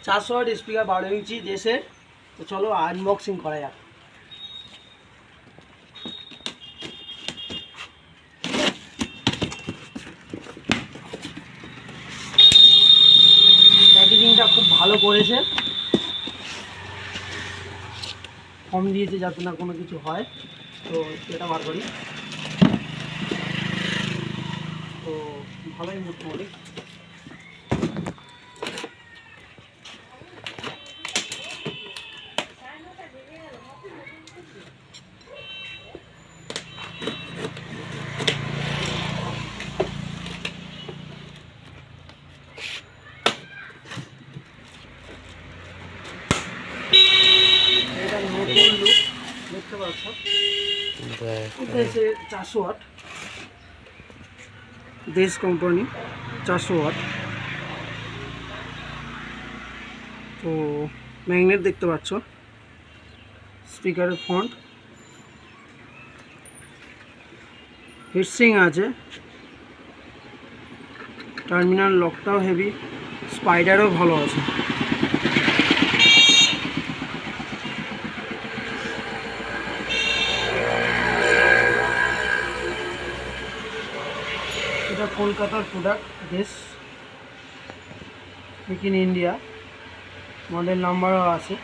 400 watt speaker 12 ইঞ্চি দেশের। তো চলো আনবক্সিং করা যাক। প্যাকেজিংটা খুব ভালো করেছে, কম দিয়েছে যাতে না কোনো কিছু হয়। তো এটা বার করি। তো ভালোই মোটামুটি। এটা নতুন লুক দেখতে পাচ্ছ, দেশে 400 ওয়াট, দেশ কোম্পানি 400 ওয়াট। তো ম্যাগনেট দেখতে পাচ্ছ, স্পিকারের ফন্ট, হিটসিং আছে, টার্মিনাল লকটাও হেভি, স্পাইডারও ভালো আছে। এটা কলকাতার প্রোডাক্ট, দেশ মেক ইন ইন্ডিয়া, মডেল নাম্বারও আছে।